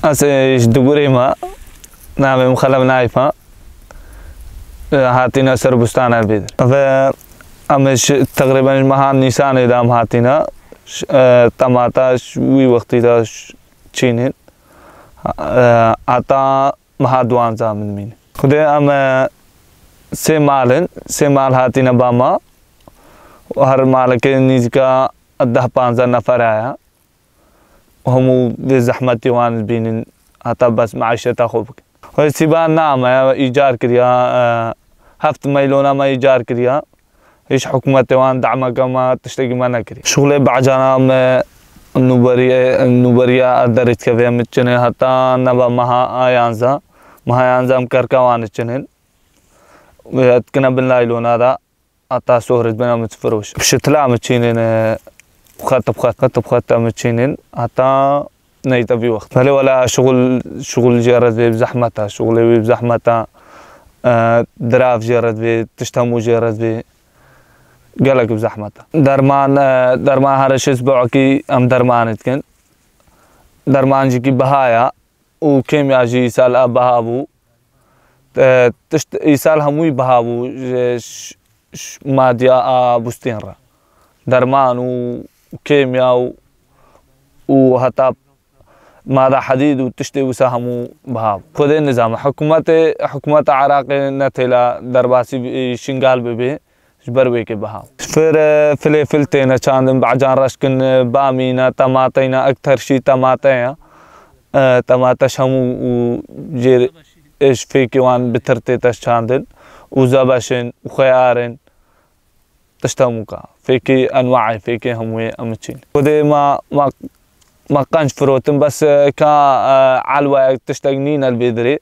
أسيش دبوري ما نعم مخلب نايفة هاتينا سربستان البيدر أمش تقريبا مهان نيسان إدام هاتينا طماطا شوي وقتي دا تشينين عطا مهادوان زامن مين خدي أم سيمال هاتينا باما وهر مالك نيزكا الده بانزا نفر آيا وهمو بزحمة وان بين حتى بس معيشة خوبك وسيبان نعم إيجار كريا هفت ميلونا ما إيجار كريا إيش حكومة وان دعمة كما تشتكي ما نكري شغلي بعجانا النوبريا أدرت كفيا متشنين حتى نبا مها مكركا وان تشنين ويتكنا باللايلونا دا حتى سهرت بنا متفروش بشتلا متشينين خط متشينين حتى نيتا في وقت هل ولا شغل جرد بزحمتها شغل بزحمتها دراف جرد تشتمو جرد قالك بزحمتها درمان هرش اسبوعكي ام درمان تكن درمان جيكي بهايا وكيميا جي سال بهابو يسال هموي بهابو ماديا بوستينرا درمان وكيمياء وحتى ماذا حديد وتشتي وساهموا بهاب خذ النظام حكومة العراق نتلا درباسي شنغال ببي جبروي كي بهاب فلفلتين چاندن بعجان رشكن بامينا طماطينا اكثر شيء طماطيا طماطا شمو جير ايش فيكي وان بترتي تشاندن وزبشن وخيارن تشتموكا فيكي انواع فيكي هموي امتشين ودي ما كانش فروتن بس كا علوة تشتغنين البيدري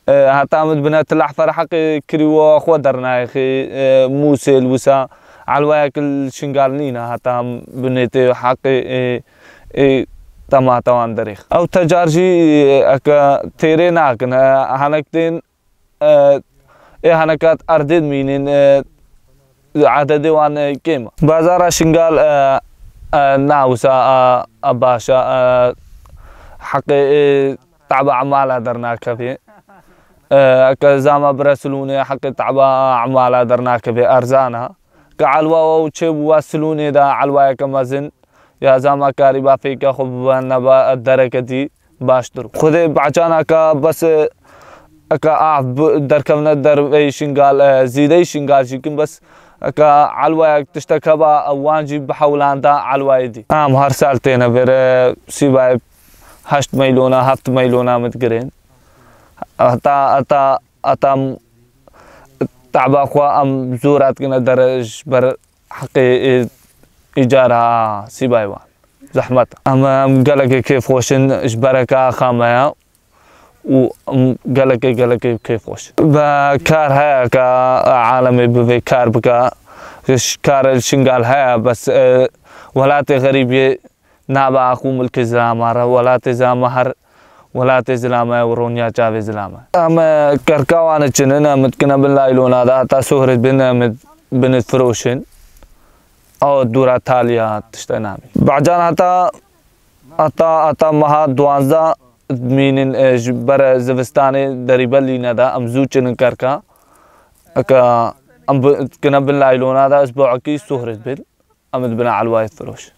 هتعمد بنات الأحفر حقي كريوا خودرنا يخي موسل وسا علوة كل شنقالنينا هتعم بنيتي حقي طماطا واندريخ أو تجارجي أكا تيريناك هنكتين هنكات أردد مينين عدد وان كيما بازار شنقال ناوسا أباشا حقي تعب أعمال درناك في كزاما برسلوني حقي تعب أعمال درناك في أرزانا كعلوة وشيب واسلوني دا علوة كمازن يا زاما كاريبا فيك خب نبا الدركتي باشترو خذي بعجانا بس أكا دركبنا در شنقال زيدي شنقال شكل بس أكا علوة تشتكبا أوانجي بحولان دا علوة دي هر سالتين بير سيباي 8 ميلونا 7 ميلونا متقرين أتا تعبا خوا أم زورات كنا درج بر حقي إيجارها سيباي وان زحمة أم قالك كيف خوشن إجبارك خامية وقالك كيف خوش بكار هيا كعالمي بفي كار بكا كار الشنقال هيا بس ولاتي غريبي نابا أخو ملك زلامة ولاتي زامهر ولاتي زلامة ورونيا جاوي زلامة أما كركاوانا جننا متكنا باللايلونا دا تا سهرت بنت فروشن أو دورا تاليا تشتنامي بعجان حتى مها دوانزا مينين جبر زفستاني دريبالي ندا أمزوجن كركا أكا كنا باللايلونا دا أسبوعكي سهرت بيل أمد بنا على الوايد فروش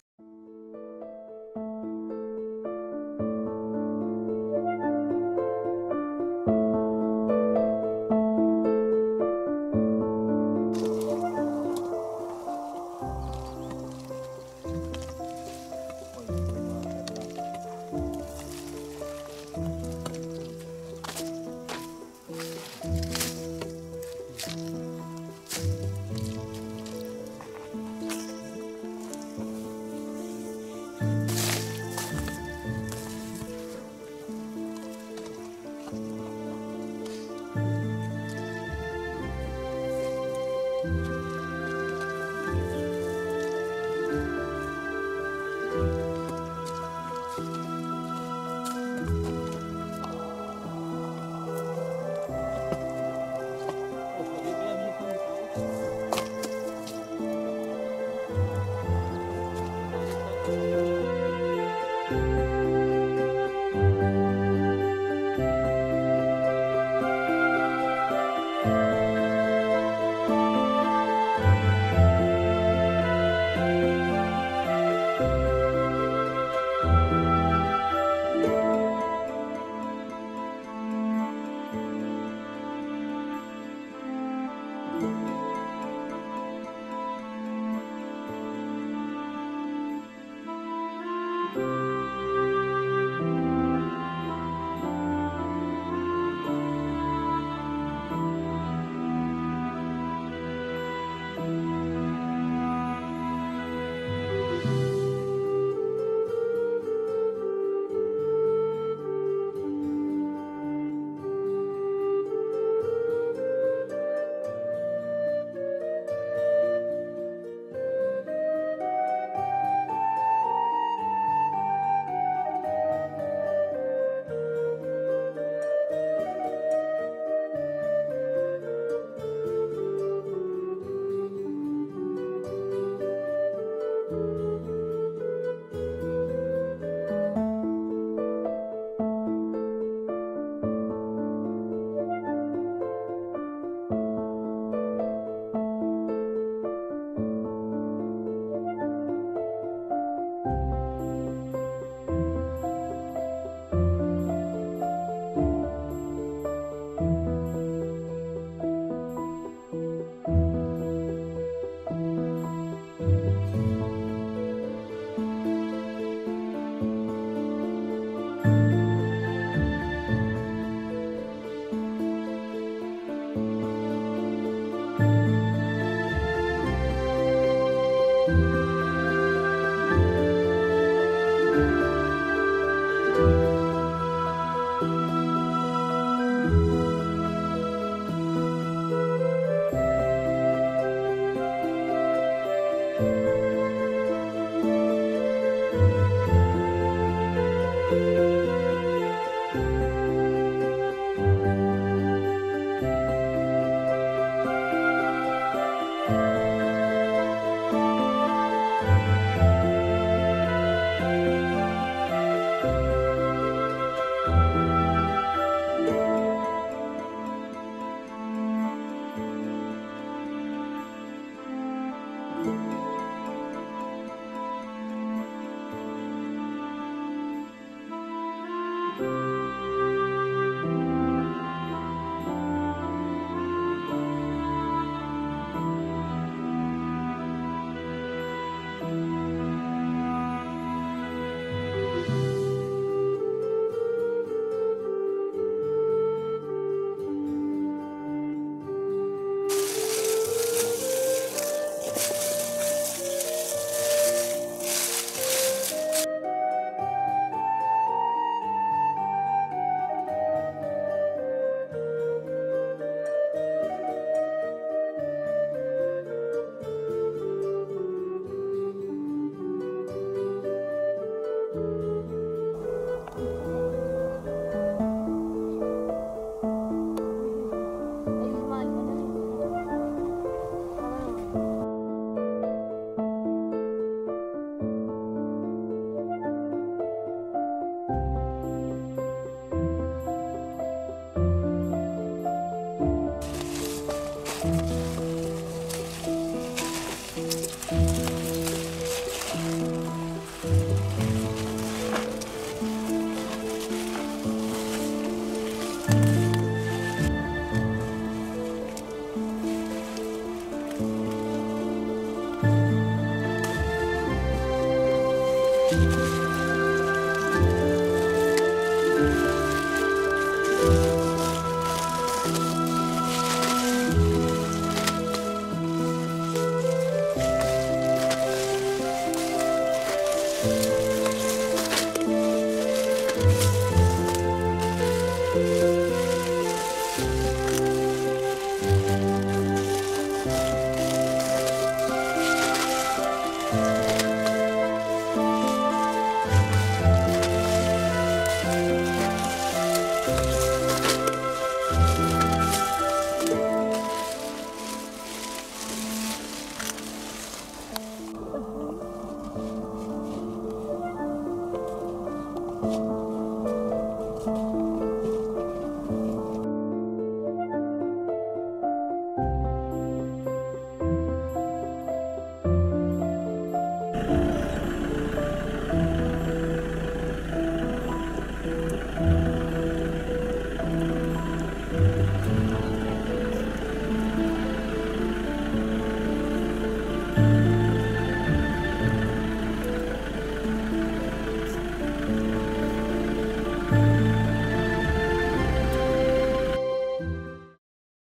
Thank